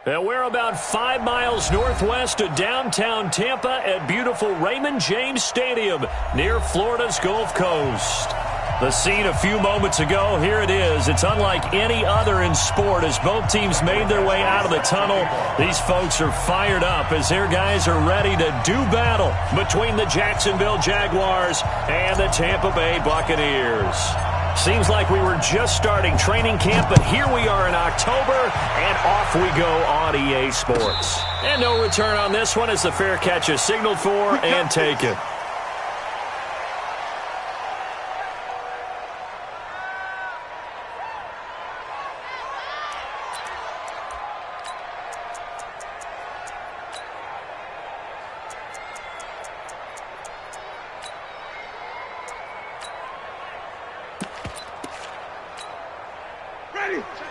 And we're about 5 miles northwest of downtown Tampa at beautiful Raymond James Stadium near Florida's Gulf Coast. The scene a few moments ago, here it is. It's unlike any other in sport as both teams made their way out of the tunnel. These folks are fired up as their guys are ready to do battle between the Jacksonville Jaguars and the Tampa Bay Buccaneers. Seems like we were just starting training camp, but here we are in October, and off we go on EA Sports. And no return on this one as the fair catch is signaled for and taken.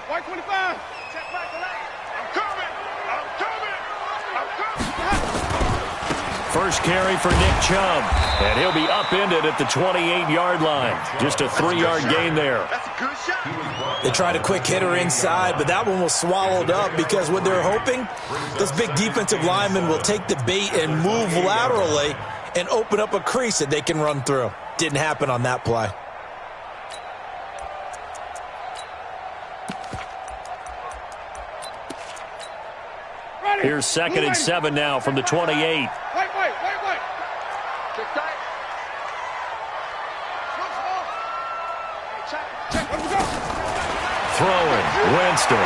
White 25. Check back the lane. I'm coming. First carry for Nick Chubb, and he'll be upended at the 28-yard line. Just a 3-yard gain there. That's a good shot. They tried a quick hitter inside, but that one was swallowed up because what they're hoping, those big defensive linemen will take the bait and move laterally and open up a crease that they can run through. Didn't happen on that play. Here's 2nd and 7 now from the 28. Wait. Check tight. Check. Let's go. Throwing. Winston.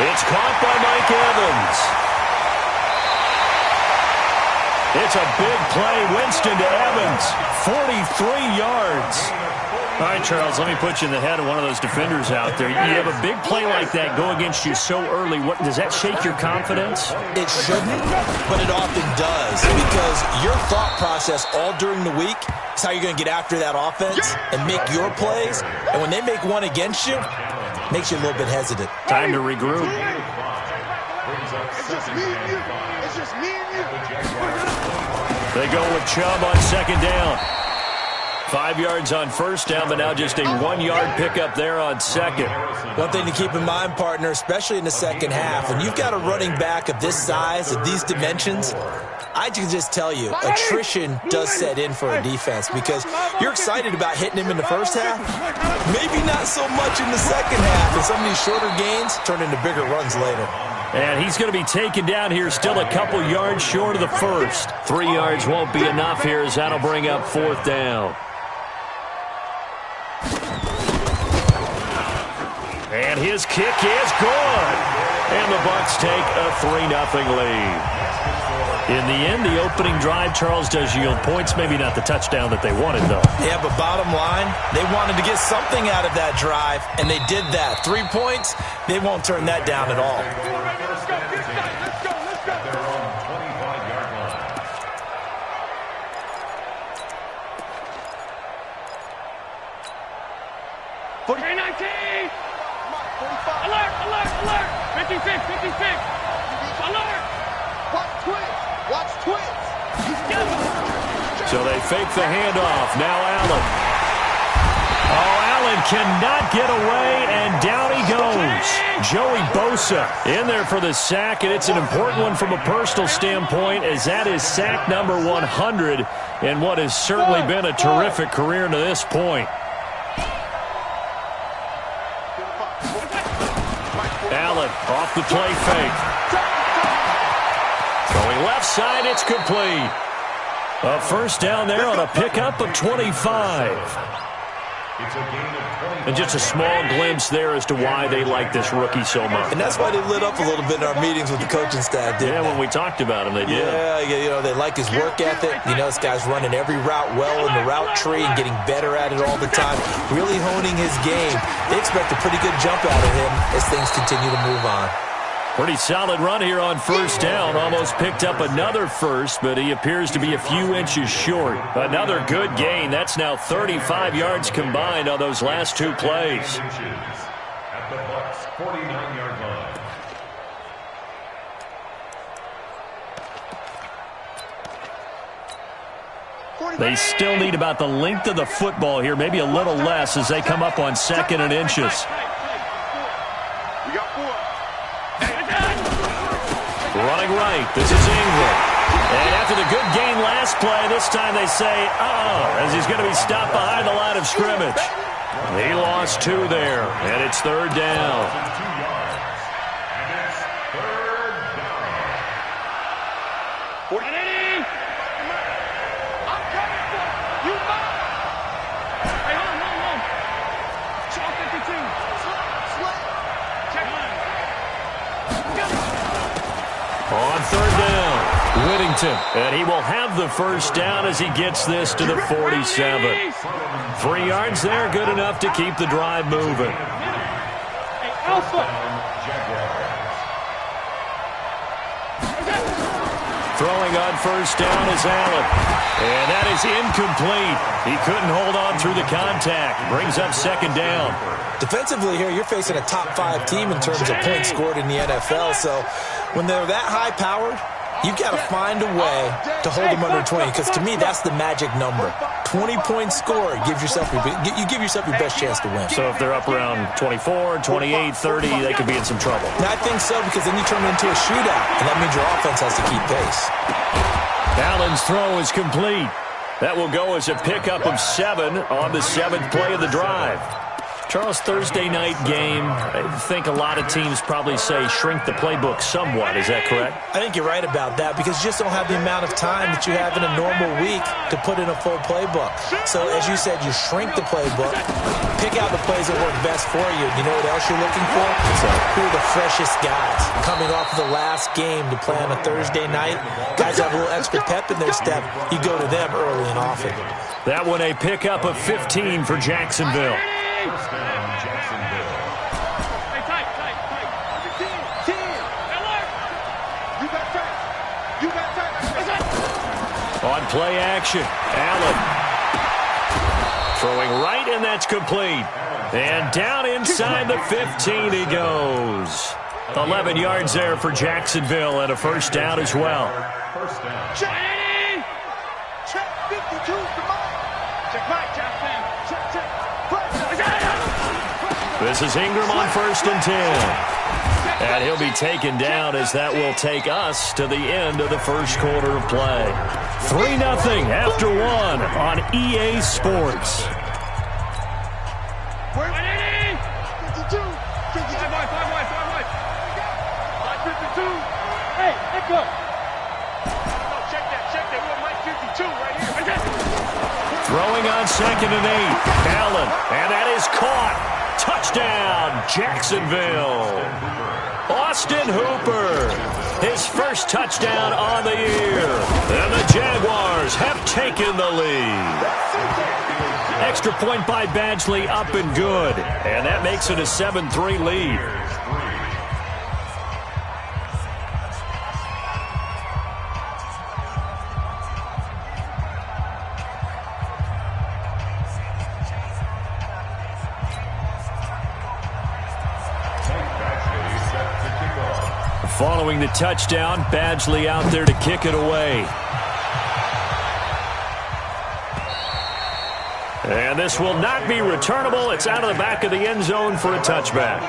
It's caught by Mike Evans. It's a big play. Winston to Evans. 43 yards. All right, Charles, let me put you in the head of one of those defenders out there. You have a big play like that go against you so early. Does that shake your confidence? It shouldn't, but it often does because your thought process all during the week is how you're going to get after that offense and make your plays. And when they make one against you, it makes you a little bit hesitant. Time to regroup. It's just me and you. They go with Chubb on 2nd down. 5 yards on 1st down, but now just a 1-yard pickup there on 2nd. One thing to keep in mind, partner, especially in the second half, when you've got a running back of this size, of these dimensions, I can just tell you, attrition does set in for a defense because you're excited about hitting him in the first half, maybe not so much in the second half, and some of these shorter gains turn into bigger runs later. And he's going to be taken down here still a couple yards short of the first. 3 yards won't be enough here as that'll bring up 4th down. And his kick is good. And the Bucs take a 3-0 lead. In the end, the opening drive, Charles, does yield points. Maybe not the touchdown that they wanted, though. Yeah, but bottom line, they wanted to get something out of that drive, and they did that. 3 points, they won't turn that down at all. Let's go. 19. Alert. 56. Alert. Watch twins. So they fake the handoff. Now Allen. Allen cannot get away, and down he goes. Joey Bosa in there for the sack, and it's an important one from a personal standpoint as that is sack number 100 in what has certainly been a terrific career to this point. Allen off the play fake. Going left side, it's complete. A 1st down there on a pickup of 25. And just a small glimpse there as to why they like this rookie so much. And that's why they lit up a little bit in our meetings with the coaching staff, didn't they? When we talked about him, they did. Yeah, they like his work ethic. This guy's running every route well in the route tree and getting better at it all the time, really honing his game. They expect a pretty good jump out of him as things continue to move on. Pretty solid run here on 1st down. Almost picked up another first, but he appears to be a few inches short. Another good gain. That's now 35 yards combined on those last 2 plays. At the Bucs' 49-yard line. They still need about the length of the football here, maybe a little less as they come up on 2nd and inches. We got 4. right. This is Ingram. And after the good game last play, this time they say, as he's going to be stopped behind the line of scrimmage. He lost 2 there, and it's 3rd down. On 3rd down, Whittington, and he will have the first down as he gets this to the 47. 3 yards there, good enough to keep the drive moving. Throwing on first down is Allen. And that is incomplete. He couldn't hold on through the contact. Brings up 2nd down. Defensively here, you're facing a top-5 team in terms of points scored in the NFL. So when they're that high-powered, you've got to find a way to hold them under 20. Because to me, that's the magic number. 20 points scored, you give yourself your best chance to win. So if they're up around 24, 28, 30, they could be in some trouble. And I think so, because then you turn it into a shootout, and that means your offense has to keep pace. Allen's throw is complete. That will go as a pickup of 7 on the 7th play of the drive. Charles, Thursday night game, I think a lot of teams probably say shrink the playbook somewhat. Is that correct? I think you're right about that, because you just don't have the amount of time that you have in a normal week to put in a full playbook. So, as you said, you shrink the playbook, pick out the plays that work best for you. You know what else you're looking for? So, who are the freshest guys coming off of the last game to play on a Thursday night? Guys have a little extra pep in their step. You go to them early and often. That one a pickup of 15 for Jacksonville. First down, Jacksonville. Hey, tight. 10. Alert. You got tight. On play action, Allen. Throwing right, and that's complete. And down inside the 15 he goes. 11 yards there for Jacksonville, and a first down as well. First down. Check 52 to Mike. Check Mike, Jackson. Check. This is Ingram on 1st and 10. And he'll be taken down as that will take us to the end of the first quarter of play. 3-0 after 1 on EA Sports. 52. 5 wide. 52. Hey, let go. No, check that. We want Mike 52 right here. Throwing on 2nd and 8. Allen, and that is caught. Touchdown, Jacksonville. Austin Hooper, his first touchdown on the year. And the Jaguars have taken the lead. Extra point by Badgley, up and good. And that makes it a 7-3 lead. Following the touchdown, Badgley out there to kick it away. And this will not be returnable. It's out of the back of the end zone for a touchback.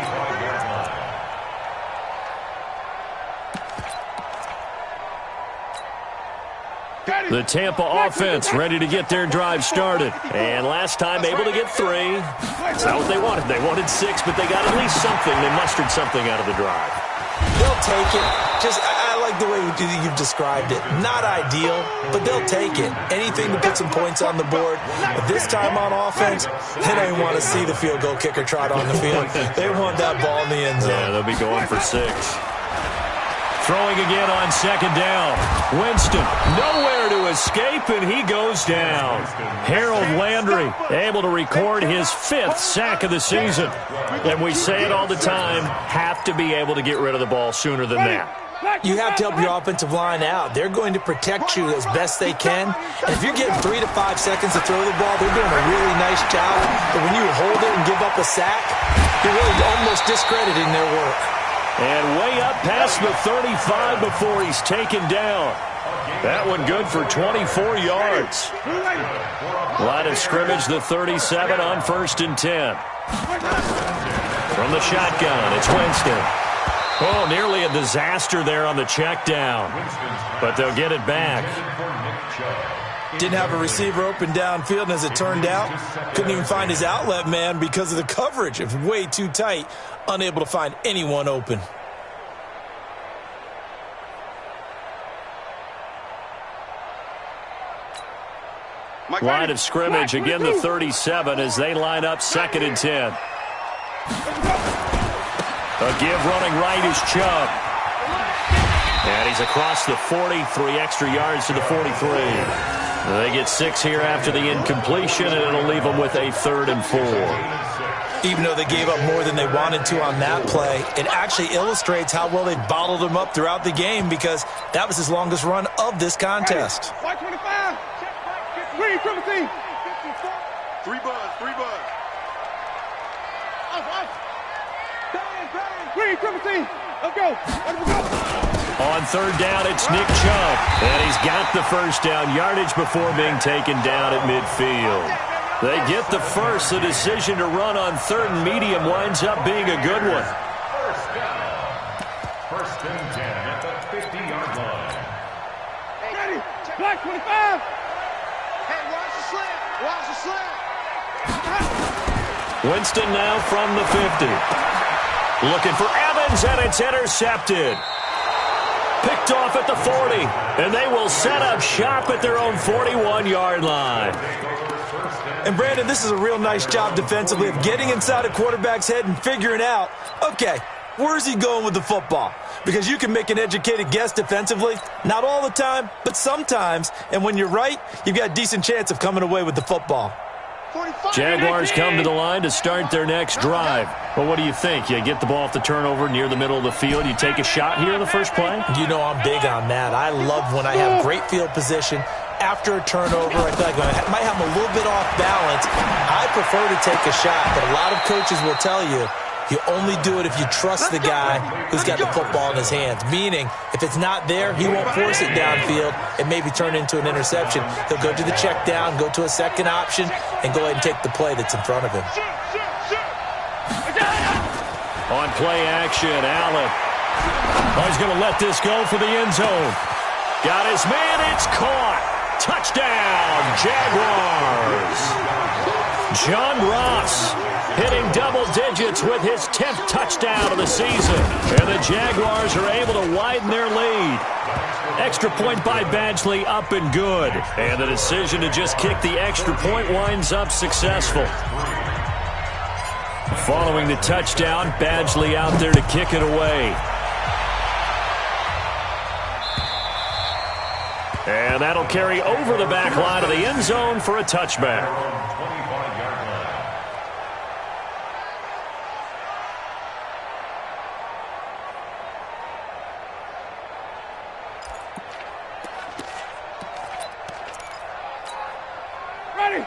The Tampa offense ready to get their drive started. And last time able to get 3. That's not what they wanted. They wanted 6, but they got at least something. They mustered something out of the drive. They'll take it. I like the way you've described it. Not ideal, but they'll take it. Anything to put some points on the board. But this time on offense, they don't even want to see the field goal kicker trot on the field. They want that ball in the end zone. Yeah, they'll be going for 6. Throwing again on 2nd down. Winston, nowhere to escape, and he goes down. Harold Landry able to record his 5th sack of the season. And we say it all the time, have to be able to get rid of the ball sooner than that. You have to help your offensive line out. They're going to protect you as best they can. And if you're getting 3 to 5 seconds to throw the ball, they're doing a really nice job. But when you hold it and give up a sack, you're really almost discrediting their work. And way up past the 35 before he's taken down. That one good for 24 yards. Line of scrimmage, the 37 on 1st and 10. From the shotgun, it's Winston. Oh, nearly a disaster there on the check down. But they'll get it back. Didn't have a receiver open downfield, and as it turned out, couldn't even find his outlet man because of the coverage. It was way too tight, unable to find anyone open. Line of scrimmage, again the 37 as they line up 2nd and 10. A give running right is Chubb. And he's across the 40, 3 extra yards to the 43. They get 6 here after the incompletion, and it'll leave them with a 3rd and 4. Even though they gave up more than they wanted to on that play, it actually illustrates how well they bottled him up throughout the game because that was his longest run of this contest. 25. Read, Timothy. 3 buzz, 3 buzz. Read, Timothy. Let's go. Let's go. On 3rd down, it's Nick Chubb. And he's got the first down yardage before being taken down at midfield. They get the first. The decision to run on 3rd and medium winds up being a good one. First down. 1st and 10 at the 50-yard line. Ready. Black 25. Hey, watch the slant. Watch the slant. Winston now from the 50. Looking for Evans, and it's intercepted. Picked off at the 40, and they will set up shop at their own 41-yard line. And, Brandon, this is a real nice job defensively of getting inside a quarterback's head and figuring out, okay, where's he going with the football? Because you can make an educated guess defensively, not all the time, but sometimes. And when you're right, you've got a decent chance of coming away with the football. Jaguars come to the line to start their next drive. Well, what do you think? You get the ball off the turnover near the middle of the field. You take a shot here in the first play? You know I'm big on that. I love when I have great field position. After a turnover, I feel like I might have a little bit off balance. I prefer to take a shot, but a lot of coaches will tell you, you only do it if you trust the guy who's got the football in his hands. Meaning, if it's not there, he won't force it downfield and maybe turn it into an interception. He'll go to the check down, go to a second option, and go ahead and take the play that's in front of him. On play action, Allen. Oh, he's going to let this go for the end zone. Got his man, it's caught. Touchdown, Jaguars. John Ross hitting double digits with his 10th touchdown of the season. And the Jaguars are able to widen their lead. Extra point by Badgley, up and good. And the decision to just kick the extra point winds up successful. Following the touchdown, Badgley out there to kick it away. And that'll carry over the back line of the end zone for a touchback.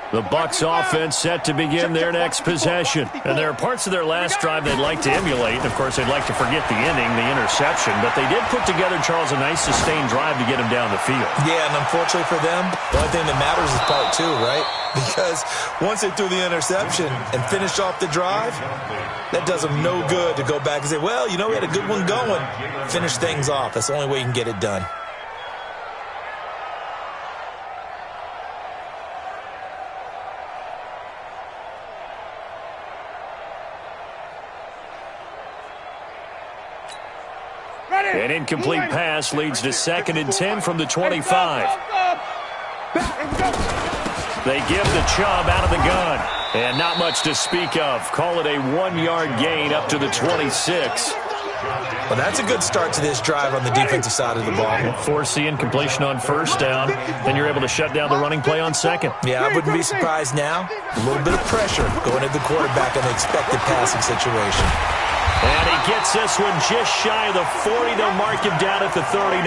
The Bucs offense set to begin their next possession. And there are parts of their last drive they'd like to emulate. Of course, they'd like to forget the inning, the interception. But they did put together, Charles, a nice sustained drive to get him down the field. Yeah, and unfortunately for them, the only thing that matters is part 2, right? Because once they threw the interception and finished off the drive, that does them no good to go back and say, well, you know, we had a good one going. Finish things off. That's the only way you can get it done. An incomplete pass leads to 2nd and 10 from the 25. They give the Chubb out of the gun. And not much to speak of. Call it a 1-yard gain up to the 26. Well, that's a good start to this drive on the defensive side of the ball. Force the incompletion on 1st down. Then you're able to shut down the running play on 2nd. Yeah, I wouldn't be surprised now. A little bit of pressure going at the quarterback in the expected passing situation. And he gets this one just shy of the 40. They'll mark him down at the 39.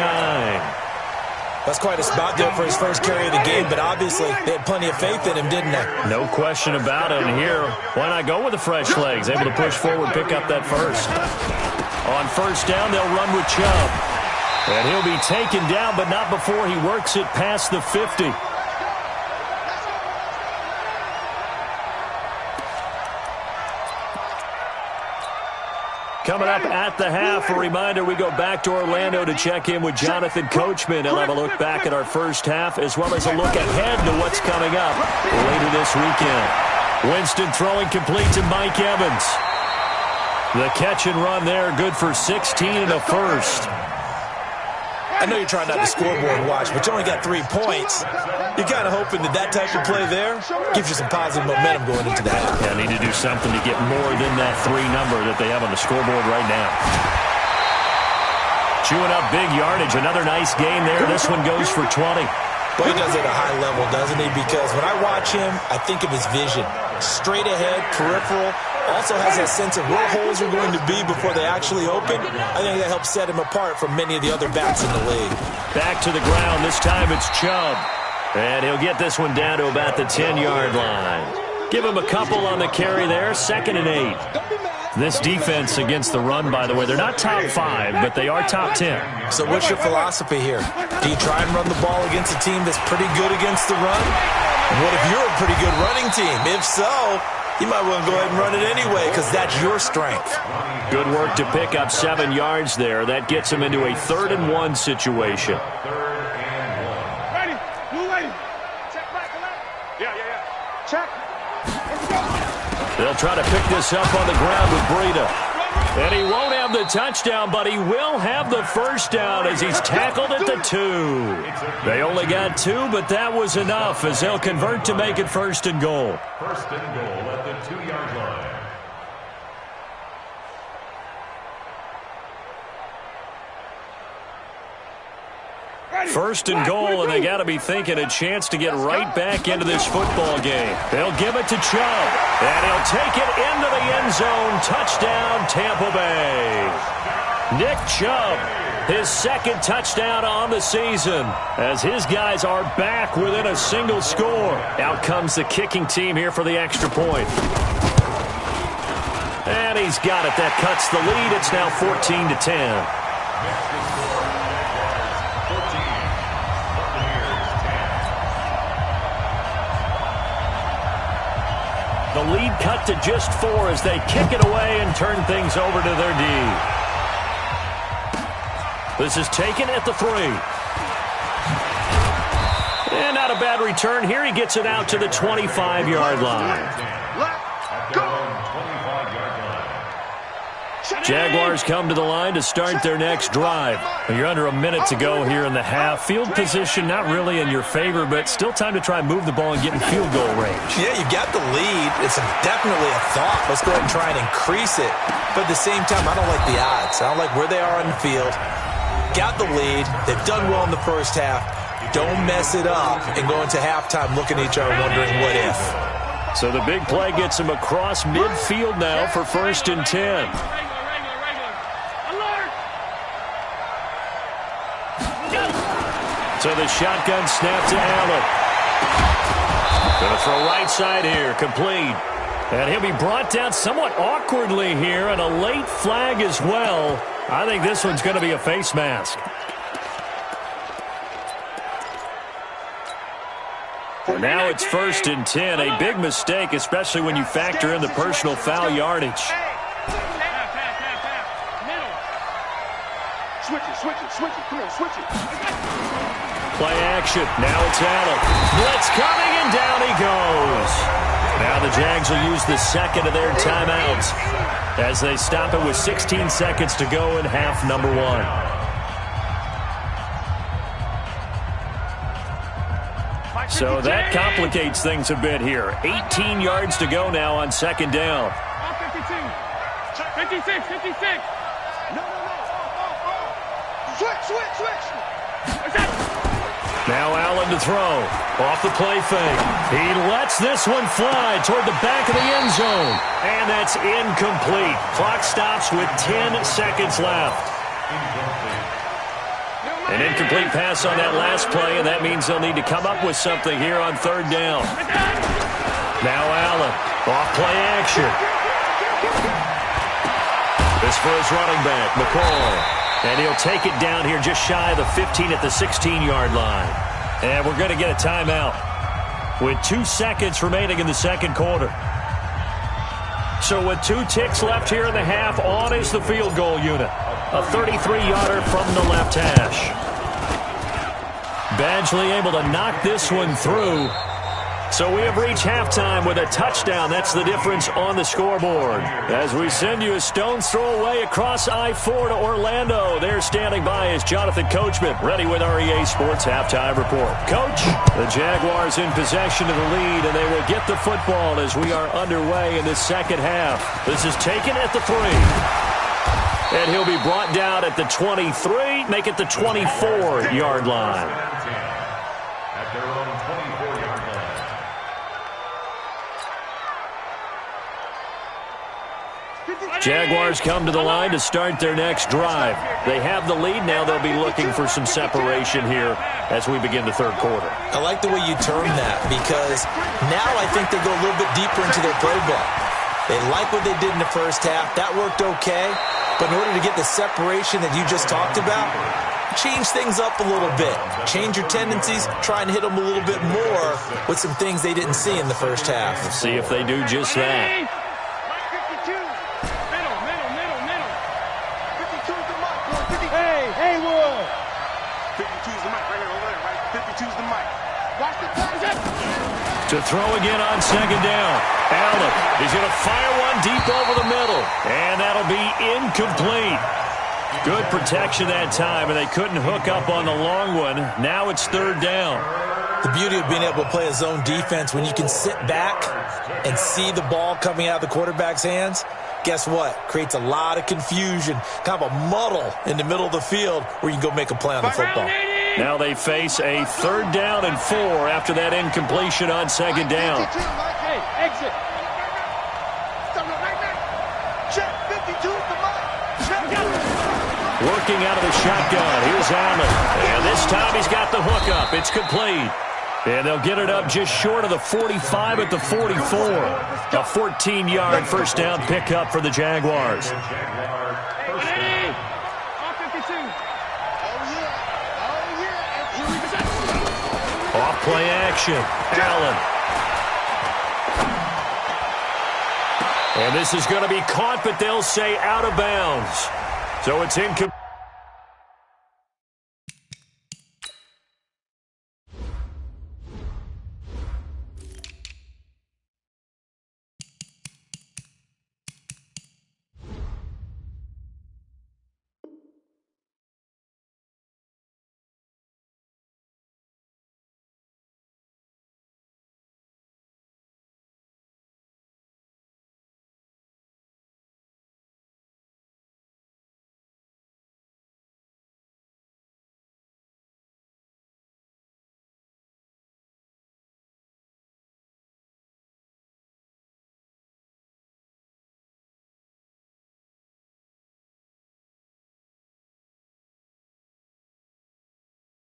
That's quite a spot there for his first carry of the game, but obviously they had plenty of faith in him, didn't they? No question about it. And here, why not go with the fresh legs? Able to push forward, pick up that first. On 1st down, they'll run with Chubb. And he'll be taken down, but not before he works it past the 50. Coming up at the half, a reminder, we go back to Orlando to check in with Jonathan Coachman. He'll have a look back at our first half as well as a look ahead to what's coming up later this weekend. Winston throwing complete to Mike Evans. The catch and run there, good for 16 and a first. I know you're trying not to scoreboard watch, but you only got 3 points. You're kind of hoping that type of play there gives you some positive momentum going into the half. Yeah, need to do something to get more than that 3 number that they have on the scoreboard right now. Chewing up big yardage. Another nice gain there. This one goes for 20. But he does it at a high level, doesn't he? Because when I watch him, I think of his vision. Straight ahead, peripheral. Also has that sense of where holes are going to be before they actually open. I think that helps set him apart from many of the other backs in the league. Back to the ground. This time it's Chubb. And he'll get this one down to about the 10-yard line. Give him a couple on the carry there. 2nd and 8. This defense against the run, by the way, they're not top 5, but they are top 10. So what's your philosophy here? Do you try and run the ball against a team that's pretty good against the run? What if you're a pretty good running team? If so, you might want to go ahead and run it anyway because that's your strength. Good work to pick up 7 yards there. That gets him into a 3rd and 1 situation. Ready. Blue lady. Check back. Yeah. Check. Let's go. They'll try to pick this up on the ground with Breida. And he won't have the touchdown, but he will have the first down as he's tackled at the 2. They only got 2, but that was enough as they'll convert to make it 1st and goal. 1st and goal at the 2-yard line. First and goal, and they got to be thinking a chance to get right back into this football game. They'll give it to Chubb, and he'll take it into the end zone. Touchdown, Tampa Bay. Nick Chubb, his 2nd touchdown on the season, as his guys are back within a single score. Out comes the kicking team here for the extra point. And he's got it. That cuts the lead. It's now 14-10. The lead cut to just 4 as they kick it away and turn things over to their D. This is taken at the 3. And not a bad return here. He gets it out to the 25-yard line. Let's go. Jaguars come to the line to start their next drive. You're under a minute to go here in the half. Field position not really in your favor, but still time to try and move the ball and get in field goal range. Yeah, you've got the lead. It's definitely a thought. Let's go ahead and try and increase it. But at the same time, I don't like the odds. I don't like where they are on the field. Got the lead. They've done well in the first half. Don't mess it up and go into halftime looking at each other wondering what if. So the big play gets him across midfield now for 1st and 10. So the shotgun snap to Allen. Going to throw right side here, complete. And he'll be brought down somewhat awkwardly here, and a late flag as well. I think this one's going to be a face mask. Now it's 1st and 10. A big mistake, especially when you factor in the personal foul yardage. Switch it. Come on, switch it. Play action. Now it's Allen. Blitz coming, and down he goes. Now the Jags will use the 2nd of their timeouts as they stop it with 16 seconds to go in half number 1. So that complicates things a bit here. 18 yards to go now on 2nd down. 56. No. Switch. Now Allen to throw. Off the play fake. He lets this one fly toward the back of the end zone. And that's incomplete. Clock stops with 10 seconds left. An incomplete pass on that last play, and that means they'll need to come up with something here on 3rd down. Now Allen. Off play action. This for his running back, McCall. And he'll take it down here just shy of the 15 at the 16-yard line. And we're going to get a timeout with 2 seconds remaining in the 2nd quarter. So with 2 ticks left here in the half, on is the field goal unit. A 33-yarder from the left hash. Badgley able to knock this one through. So we have reached halftime with a touchdown. That's the difference on the scoreboard. As we send you a stone's throw away across I-4 to Orlando. There standing by is Jonathan Coachman, ready with our EA Sports Halftime Report. Coach, the Jaguars in possession of the lead, and they will get the football as we are underway in the second half. This is taken at the 3. And he'll be brought down at the 23, make it the 24-yard line. At their own 24-yard line. Jaguars come to the line to start their next drive. They have the lead. Now they'll be looking for some separation here as we begin the third quarter. I like the way you term that because now I think they go a little bit deeper into their playbook. They like what they did in the first half. That worked okay. But in order to get the separation that you just talked about, change things up a little bit. Change your tendencies. Try and hit them a little bit more with some things they didn't see in the first half. Let's see if they do just that. To throw again on second down. Allen is going to fire one deep over the middle. And that'll be incomplete. Good protection that time, and they couldn't hook up on the long one. Now it's third down. The beauty of being able to play a zone defense when you can sit back and see the ball coming out of the quarterback's hands, guess what? Creates a lot of confusion, kind of a muddle in the middle of the field where you can go make a play on the football. Now they face a third down and 4 after that incompletion on second down. Exit. Working out of the shotgun. Here's Allen. And this time he's got the hook up. It's complete. And they'll get it up just short of the 45 at the 44. A 14-yard first down pickup for the Jaguars. Off play action. Allen. And this is going to be caught, but they'll say out of bounds. So it's incomplete.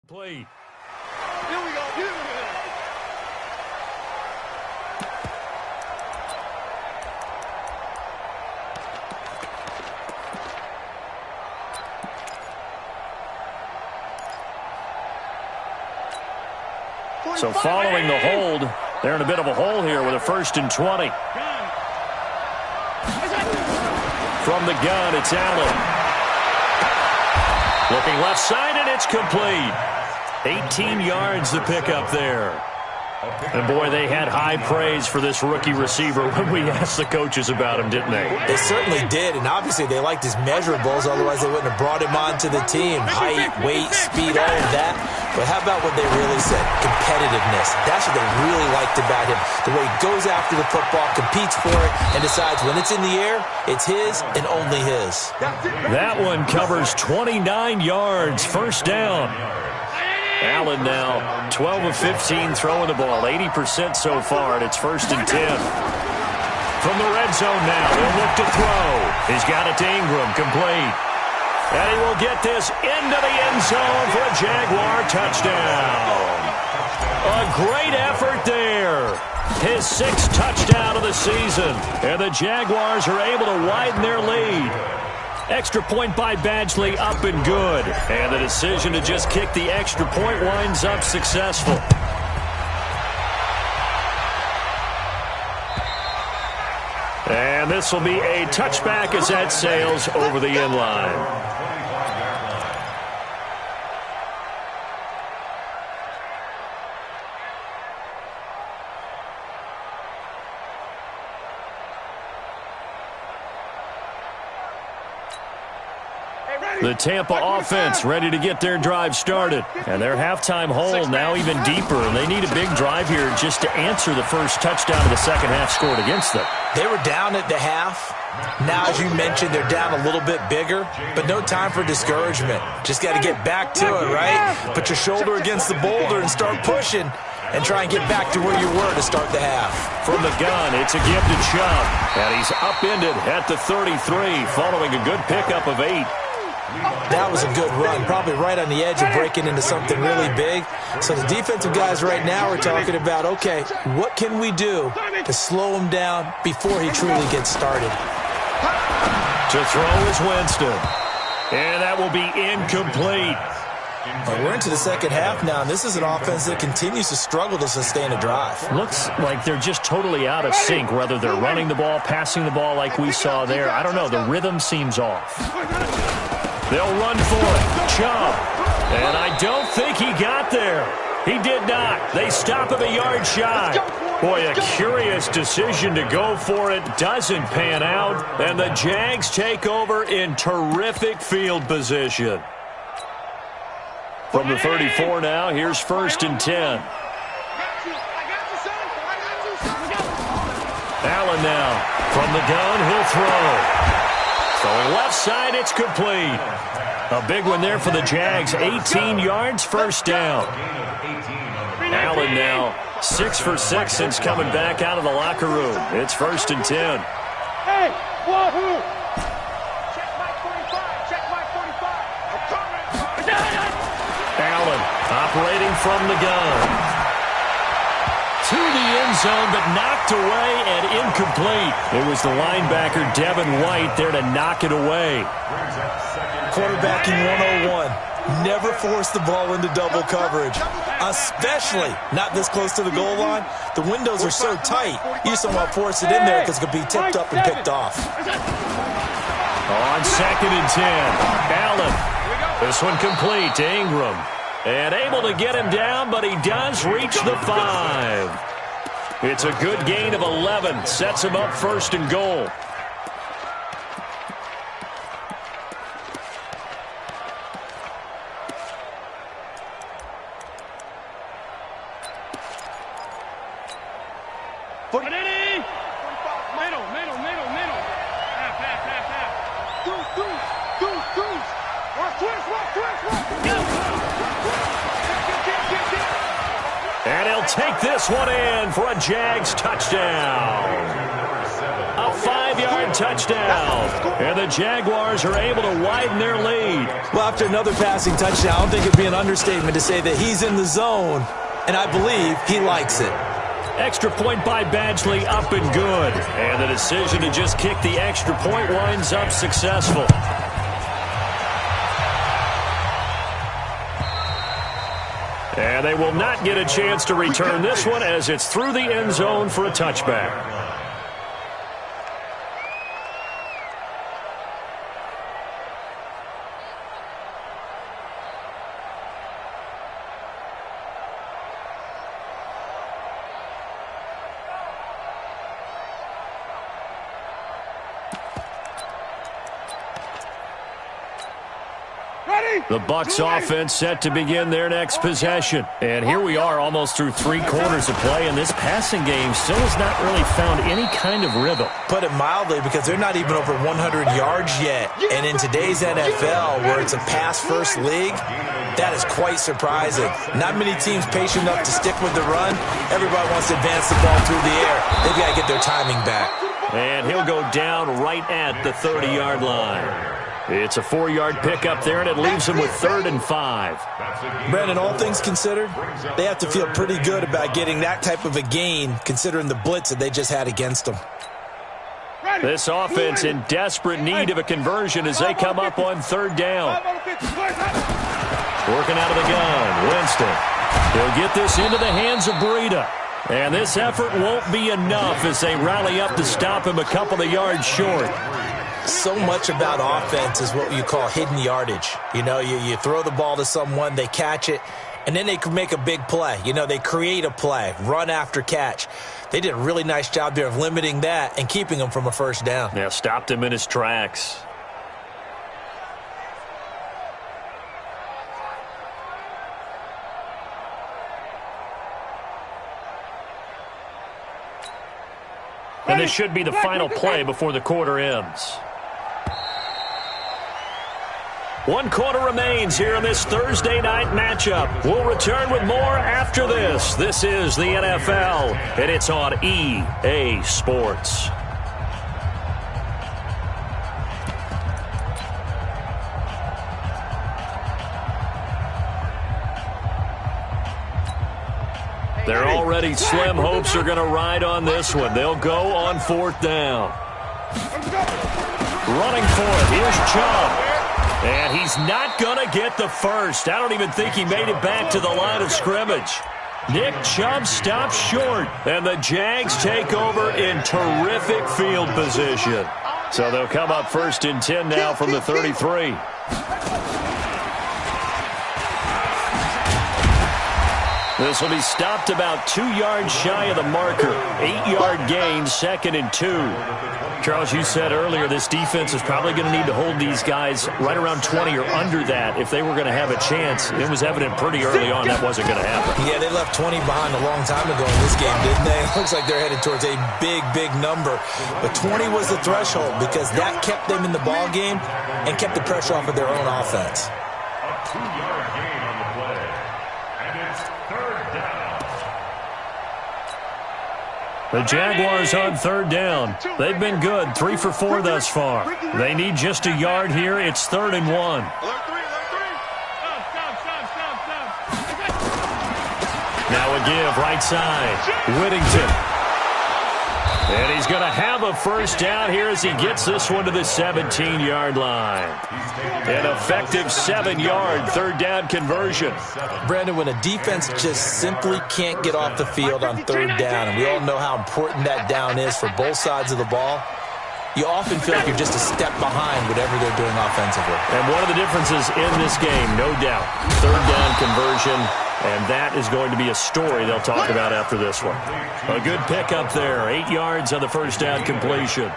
Play. Here we go. So following the hold, they're in a bit of a hole here with a 1st and 20. From the gun, it's Allen. Looking left side, and it's complete. 18 yards to pick up there. And, boy, they had high praise for this rookie receiver when we asked the coaches about him, didn't they? They certainly did, and obviously they liked his measurables, otherwise they wouldn't have brought him onto the team. Height, weight, speed, all of that. But how about what they really said? Competitiveness. That's what they really liked about him. The way he goes after the football, competes for it, and decides when it's in the air, it's his and only his. That one covers 29 yards. First down. Allen now 12 of 15 throwing the ball, 80% so far, and it's 1st and 10. From the red zone now, they'll look to throw. He's got it to Ingram, complete. And he will get this into the end zone for a Jaguar touchdown. A great effort there. His 6th touchdown of the season. And the Jaguars are able to widen their lead. Extra point by Badgley, up and good. And the decision to just kick the extra point winds up successful. And this will be a touchback as that sails over the end line. The Tampa offense ready to get their drive started. And their halftime hole now even deeper. And they need a big drive here just to answer the first touchdown of the second half scored against them. They were down at the half. Now, as you mentioned, they're down a little bit bigger, but no time for discouragement. Just got to get back to it, right? Put your shoulder against the boulder and start pushing and try and get back to where you were to start the half. From the gun, it's a give to Chubb. And he's upended at the 33 following a good pickup of 8. That was a good run, probably right on the edge of breaking into something really big. So the defensive guys right now are talking about, okay, what can we do to slow him down before he truly gets started? To throw is Winston. And that will be incomplete. Well, we're into the second half now, and this is an offense that continues to struggle to sustain a drive. Looks like they're just totally out of sync, whether they're running the ball, passing the ball like we saw there. I don't know. The rhythm seems off. They'll run for it. Chubb. And I don't think he got there. He did not. They stop him a yard shy. Boy, a curious decision to go for it. Doesn't pan out. And the Jags take over in terrific field position. From the 34 now, here's 1st and 10. Allen now. From the gun, he'll throw. Throwing left side, it's complete. A big one there for the Jags. 18 yards, first down. Allen now 6 for 6 since coming back out of the locker room. It's 1st and 10. Hey, wahoo! Check my 45. Check my 45. Allen operating from the gun. To the end zone, but knocked away and incomplete. It was the linebacker, Devin White, there to knock it away. Quarterbacking 101. Never force the ball into double coverage, especially not this close to the goal line. The windows are so tight, you just don't want to force it in there because it could be tipped up and picked off. On 2nd and 10, Allen. This one complete to Ingram. And able to get him down, but he does reach the 5. It's a good gain of 11. Sets him up 1st and goal. And he'll take this one in for a Jags touchdown. A 5-yard touchdown. And the Jaguars are able to widen their lead. Well, after another passing touchdown, I don't think it'd be an understatement to say that he's in the zone, and I believe he likes it. Extra point by Badgley, up and good. And the decision to just kick the extra point winds up successful. And they will not get a chance to return this one as it's through the end zone for a touchback. The Bucs offense set to begin their next possession. And here we are almost through 3 quarters of play, and this passing game still has not really found any kind of rhythm. Put it mildly, because they're not even over 100 yards yet. And in today's NFL, where it's a pass-first league, that is quite surprising. Not many teams patient enough to stick with the run. Everybody wants to advance the ball through the air. They've got to get their timing back. And he'll go down right at the 30-yard line. It's a 4-yard pickup there, and it leaves them with 3rd and 5. Brandon, all things considered, they have to feel pretty good about getting that type of a gain, considering the blitz that they just had against them. This offense in desperate need of a conversion as they come up on 3rd down. Working out of the gun, Winston. He'll get this into the hands of Breida. And this effort won't be enough as they rally up to stop him a couple of yards short. So much about offense is what you call hidden yardage. You know, you throw the ball to someone, they catch it, and then they can make a big play. You know, they create a play, run after catch. They did a really nice job there of limiting that and keeping him from a first down. Yeah, stopped him in his tracks. And this should be the final play before the quarter ends. 1 quarter remains here in this Thursday night matchup. We'll return with more after this. This is the NFL, and it's on EA Sports. Their already slim hopes are going to ride on this one. They'll go on 4th down. Running for it. Here's Chubb. And he's not going to get the first. I don't even think he made it back to the line of scrimmage. Nick Chubb stops short, and the Jags take over in terrific field position. So they'll come up 1st and 10 now from the 33. This will be stopped about 2 yards shy of the marker. 8-yard gain, 2nd and 2. Charles, you said earlier this defense is probably going to need to hold these guys right around 20 or under that if they were going to have a chance. It was evident pretty early on that wasn't going to happen. Yeah, they left 20 behind a long time ago in this game, didn't they? It looks like they're headed towards a big, big number. But 20 was the threshold because that kept them in the ball game and kept the pressure off of their own offense. A 2-yard gain on the play. And it's 3rd down. The Jaguars on 3rd down. They've been good, 3 for 4 thus far. They need just a yard here. It's 3rd and 1. Now a give, right side. Whittington. And he's going to have a first down here as he gets this one to the 17-yard line. An effective 7-yard 3rd down conversion. Brandon, when a defense just simply can't get off the field on 3rd down, and we all know how important that down is for both sides of the ball, you often feel like you're just a step behind whatever they're doing offensively. And one of the differences in this game, no doubt, 3rd down conversion, and that is going to be a story they'll talk about after this one. A good pickup there, 8 yards on the first down completion.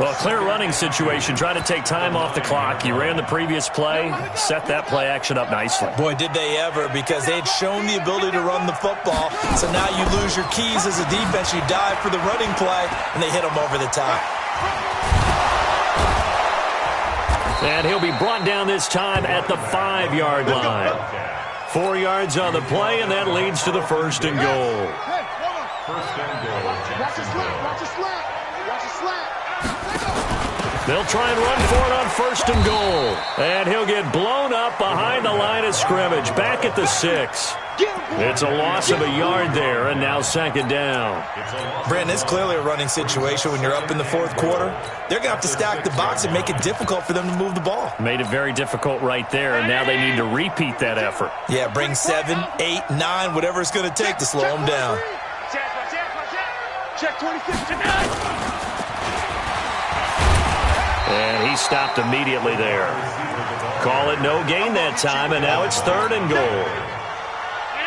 Well, clear running situation, trying to take time off the clock. You ran the previous play, set that play action up nicely. Boy, did they ever, because they had shown the ability to run the football. So now you lose your keys as a defense. You dive for the running play, and they hit them over the top. And he'll be brought down this time at the 5-yard line. 4 yards on the play, and that leads to the 1st and goal. 1st and goal. Watch your slant. Watch your slant. Watch your slant. They'll try and run for it on 1st and goal. And he'll get blown up behind the line of scrimmage, back at the 6. It's a loss of a yard there, and now 2nd down. Brandon, it's clearly a running situation when you're up in the 4th quarter. They're going to have to stack the box and make it difficult for them to move the ball. Made it very difficult right there, and now they need to repeat that effort. Yeah, bring 7, 8, 9, whatever it's going to take to slow them down. Check 26. And he stopped immediately there. Call it no gain that time, and now it's 3rd and goal.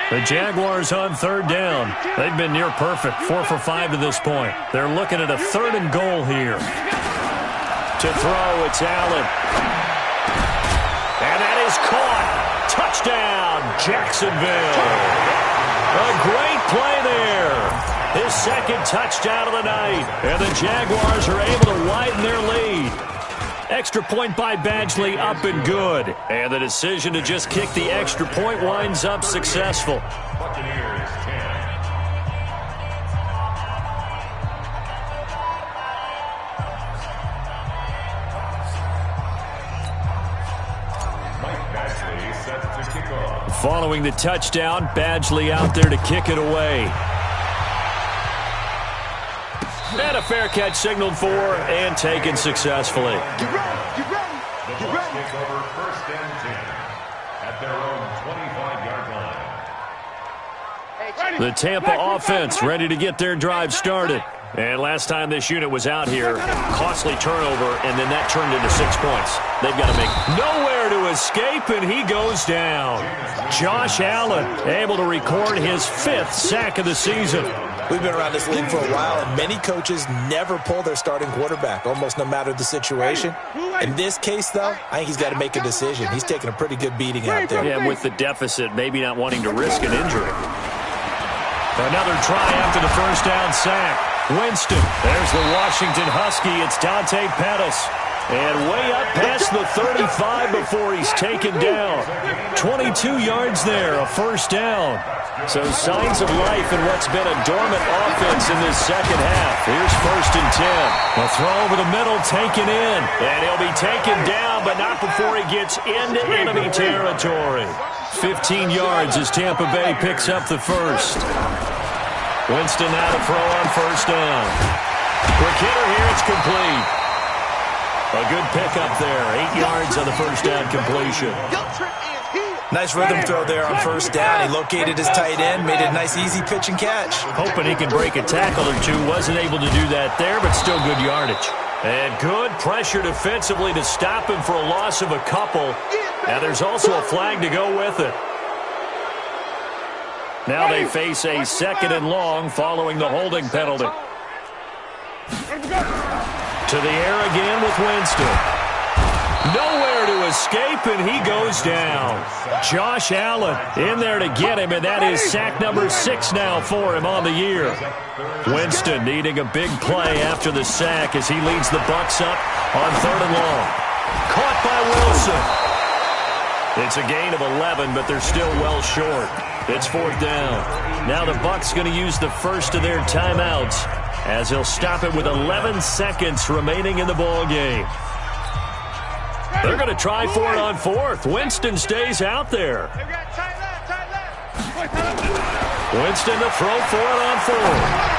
The Jaguars on 3rd down. They've been near perfect, 4 for 5 to this point. They're looking at a 3rd and goal here. To throw, it's Allen. And that is caught. Touchdown, Jacksonville. A great play there. His 2nd touchdown of the night. And the Jaguars are able to widen their lead. Extra point by Badgley, up and good. And the decision to just kick the extra point winds up successful. Buccaneers 10. Mike Badgley set to kick off. Following the touchdown, Badgley out there to kick it away. And a fair catch signaled for and taken successfully. Get ready. Get ready. The Get Bucs ready. take over 1st and 10 at their own 25-yard line. Hey, The Tampa offense ready to get their drive started. And last time this unit was out here, costly turnover, and then that turned into 6 points. They've got to make nowhere to escape, and he goes down. Josh Allen able to record his 5th sack of the season. We've been around this league for a while, and many coaches never pull their starting quarterback, almost no matter the situation. In this case, though, I think he's got to make a decision. He's taking a pretty good beating out there. Yeah, with the deficit, maybe not wanting to risk an injury. Another try after the first down sack. Winston, there's the Washington Husky. It's Dante Pettis. And way up past the 35 before he's taken down. 22 yards there, a first down. So signs of life in what's been a dormant offense in this second half. Here's 1st and 10. A throw over the middle, taken in. And he'll be taken down, but not before he gets into enemy territory. 15 yards as Tampa Bay picks up the first. Winston now to throw on first down. Quick hitter here, it's complete. A good pickup there. 8 yards on the first down completion. Nice rhythm throw there on first down. He located his tight end, made a nice easy pitch and catch. Hoping he can break a tackle or two. Wasn't able to do that there, but still good yardage. And good pressure defensively to stop him for a loss of a couple. Now there's also a flag to go with it. Now they face a 2nd and long following the holding penalty. To the air again with Winston. Nowhere to escape, and he goes down. Josh Allen in there to get him, and that is sack number 6 now for him on the year. Winston needing a big play after the sack as he leads the Bucs up on 3rd and long. Caught by Wilson. It's a gain of 11, but they're still well short. It's 4th down. Now the Bucs going to use the first of their timeouts as he'll stop it with 11 seconds remaining in the ball game. They're going to try for it on 4th. Winston stays out there. Winston to throw for it on 4th.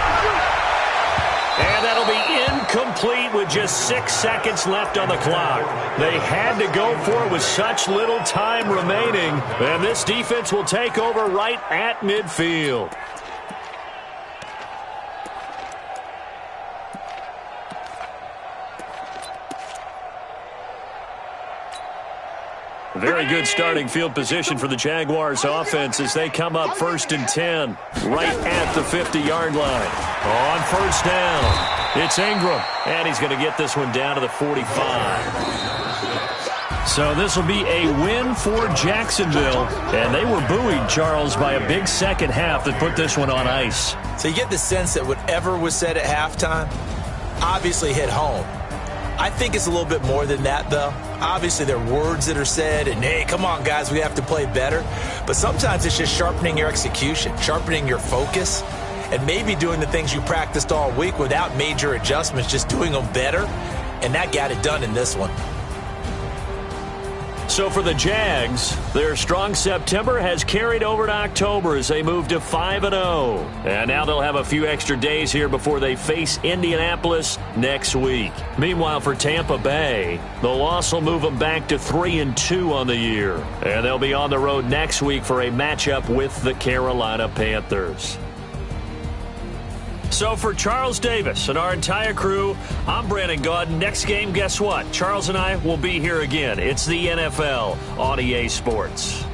And that'll be incomplete with just 6 seconds left on the clock. They had to go for it with such little time remaining. And this defense will take over right at midfield. Very good starting field position for the Jaguars offense as they come up 1st and 10 right at the 50-yard line. On first down, it's Ingram, and he's going to get this one down to the 45. So this will be a win for Jacksonville, and they were buoyed, Charles, by a big second half that put this one on ice. So you get the sense that whatever was said at halftime obviously hit home. I think it's a little bit more than that, though. Obviously, there are words that are said, and, hey, come on, guys, we have to play better. But sometimes it's just sharpening your execution, sharpening your focus, and maybe doing the things you practiced all week without major adjustments, just doing them better. And that got it done in this one. So for the Jags, their strong September has carried over to October as they move to 5-0. And now they'll have a few extra days here before they face Indianapolis next week. Meanwhile, for Tampa Bay, the loss will move them back to 3-2 on the year. And they'll be on the road next week for a matchup with the Carolina Panthers. So for Charles Davis and our entire crew, I'm Brandon Gaudin. Next game, guess what? Charles and I will be here again. It's the NFL on EA Sports.